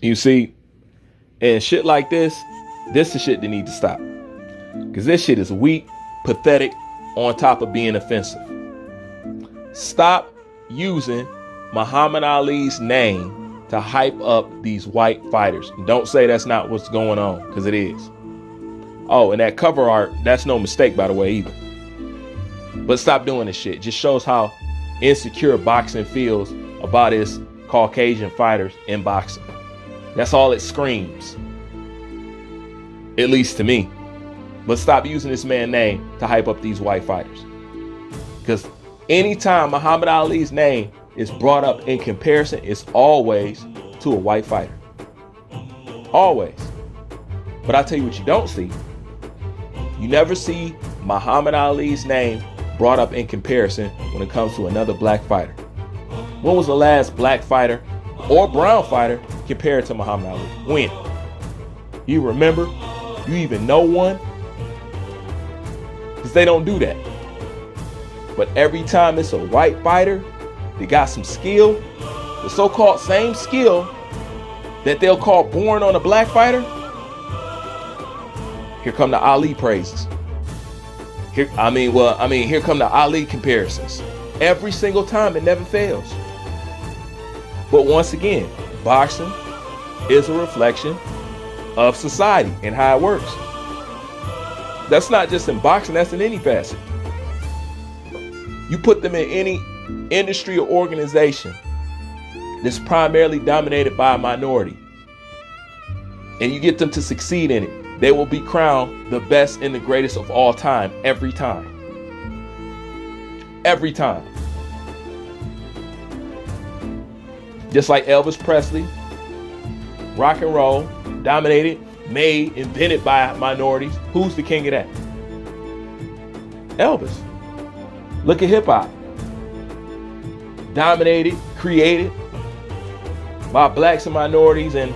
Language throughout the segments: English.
You see, and shit like this is shit that need to stop. Because this shit is weak, pathetic, on top of being offensive. Stop using Muhammad Ali's name to hype up these white fighters. And don't say that's not what's going on, because it is. Oh, and that cover art, that's no mistake, by the way, either. But stop doing this shit. It just shows how insecure boxing feels about its Caucasian fighters in boxing. That's all it screams. At least to me. But stop using this man's name to hype up these white fighters. Because anytime Muhammad Ali's name is brought up in comparison, it's always to a white fighter. Always. But I'll tell you what you don't see. You never see Muhammad Ali's name brought up in comparison when it comes to another black fighter. When was the last black fighter or brown fighter compared to Muhammad Ali? When? You remember? You even know one? Because they don't do that. But every time it's a white fighter, they got some skill, the so-called same skill that they'll call born on a black fighter. Here come the Ali praises. Here come the Ali comparisons. Every single time, it never fails. But once again, boxing is a reflection of society and how it works. That's not just in boxing, that's in any facet. You put them in any industry or organization that's primarily dominated by a minority, and you get them to succeed in it, they will be crowned the best and the greatest of all time, every time. Every time. Just like Elvis Presley, rock and roll, dominated, made, invented by minorities. Who's the king of that? Elvis. Look at hip hop. Dominated, created by blacks and minorities, and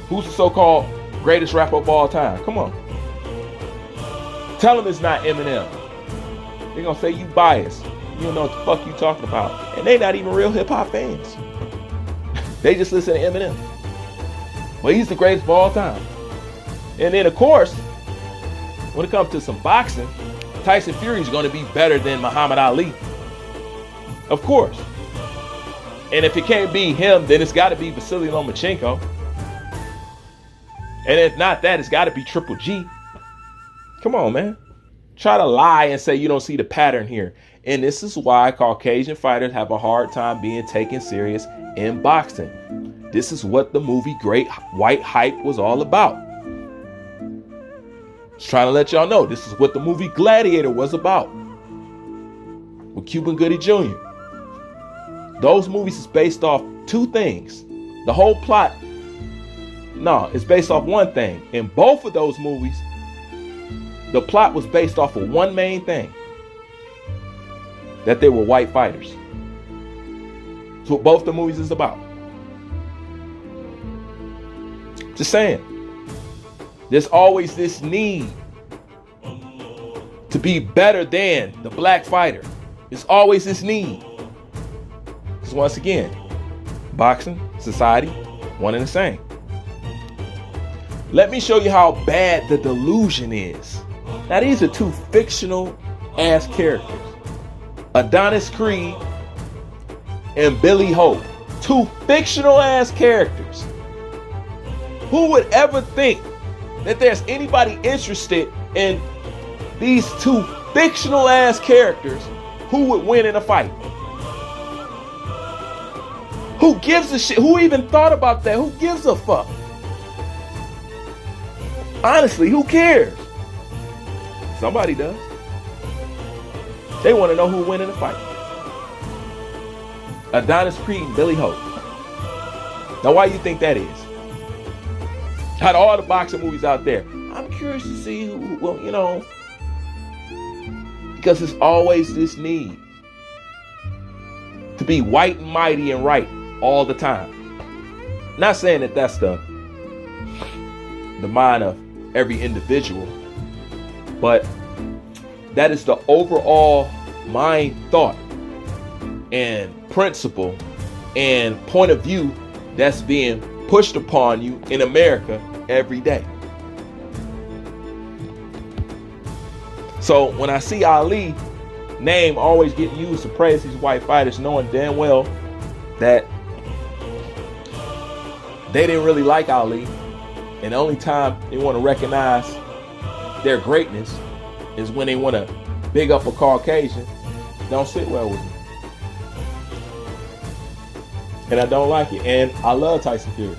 who's the so-called greatest rapper of all time? Come on. Tell them it's not Eminem. They're gonna say you biased. You don't know what the fuck you talking about. And they not even real hip hop fans. They just listen to Eminem. But he's the greatest of all time. And then of course, when it comes to some boxing, Tyson Fury is going to be better than Muhammad Ali. Of course. And if it can't be him, then it's got to be Vasily Lomachenko. And if not that, it's got to be Triple G. Come on, man. Try to lie and say you don't see the pattern here. And this is why Caucasian fighters have a hard time being taken serious in boxing. This is what the movie Great White Hype was all about. Just trying to let y'all know this is what the movie Gladiator was about. With Cuban Gooding Jr. Those movies is based off two things. The whole plot, it's based off one thing. In both of those movies, the plot was based off of one main thing. That they were white fighters. That's what both the movies is about. Just saying. There's always this need to be better than the black fighter. There's always this need. Because once again, boxing, society, one and the same. Let me show you how bad the delusion is. Now these are two fictional ass characters. Adonis Creed and Billy Hope. Two fictional ass characters. Who would ever think that there's anybody interested in these two fictional ass characters who would win in a fight? Who gives a shit? Who even thought about that? Who gives a fuck? Honestly, who cares? Somebody does. They want to know who will win in a fight. Adonis Creed and Billy Hope. Now, why do you think that is? Out of all the boxing movies out there, I'm curious to see who, because there's always this need to be white and mighty and right all the time. Not saying that that's the mind of every individual, but that is the overall mind thought and principle and point of view that's being pushed upon you in America every day. So when I see Ali name always getting used to praise these white fighters, knowing damn well that they didn't really like Ali, and the only time they want to recognize their greatness is when they want to big up a Caucasian, don't sit well with me. And I don't like it. And I love Tyson Fury.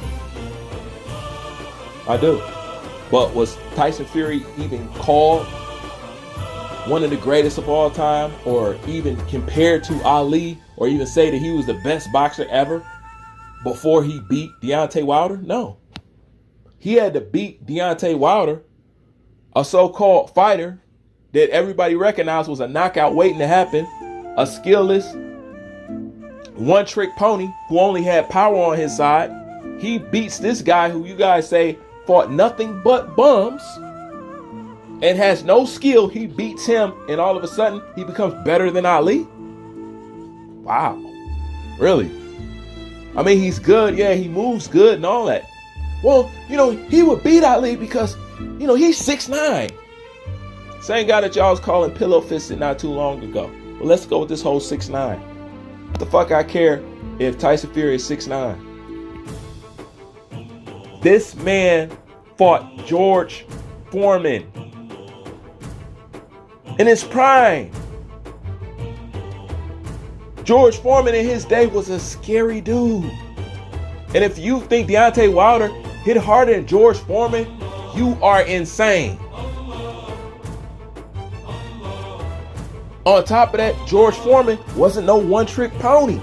I do. But was Tyson Fury even called one of the greatest of all time, or even compared to Ali, or even say that he was the best boxer ever before he beat Deontay Wilder? No. He had to beat Deontay Wilder, a so-called fighter that everybody recognized was a knockout waiting to happen, a skillless, one-trick pony who only had power on his side. He beats this guy who you guys say fought nothing but bums and has no skill. He beats him, and all of a sudden he becomes better than Ali. Wow. Really? I mean, he's good. Yeah, he moves good and all that. Well, he would beat Ali because, he's 6'9". Same guy that y'all was calling pillow fisted not too long ago. Well, let's go with this whole 6'9". What the fuck I care if Tyson Fury is 6'9"? This man fought George Foreman in his prime. George Foreman in his day was a scary dude. And if you think Deontay Wilder hit harder than George Foreman, you are insane. On top of that, George Foreman wasn't no one-trick pony.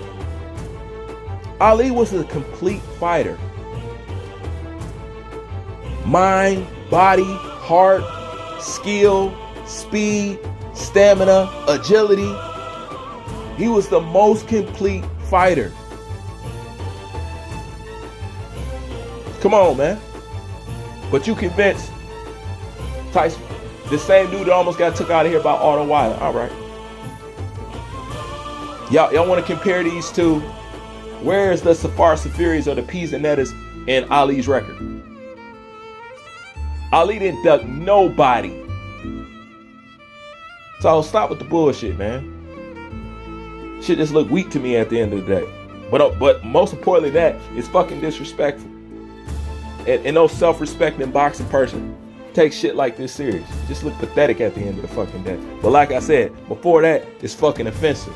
Ali was a complete fighter. Mind, body, heart, skill, speed, stamina, agility. He was the most complete fighter. Come on, man. But you convinced Tyson, the same dude that almost got took out of here by Otto Wilder. All right. Y'all want to compare these two? Where is the Safar Safaris or the P's and Nettas in Ali's record? Ali didn't duck nobody. So stop with the bullshit, man. Shit just look weak to me at the end of the day. But most importantly, that is fucking disrespectful. And no self-respecting boxing person takes shit like this serious. Just look pathetic at the end of the fucking day. But like I said, before that, it's fucking offensive.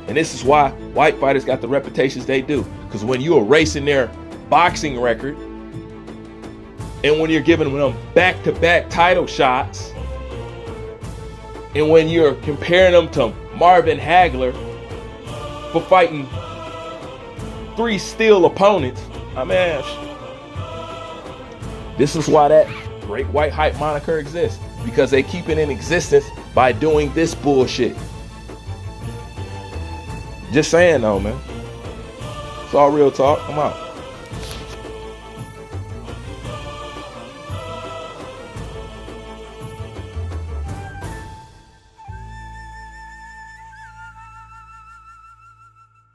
And this is why white fighters got the reputations they do. Because when you're erasing their boxing record, and when you're giving them back-to-back title shots, and when you're comparing them to Marvin Hagler for fighting 3 steel opponents, I mean, this is why that great white hype moniker exists. Because they keep it in existence by doing this bullshit. Just saying though, man. It's all real talk. I'm out.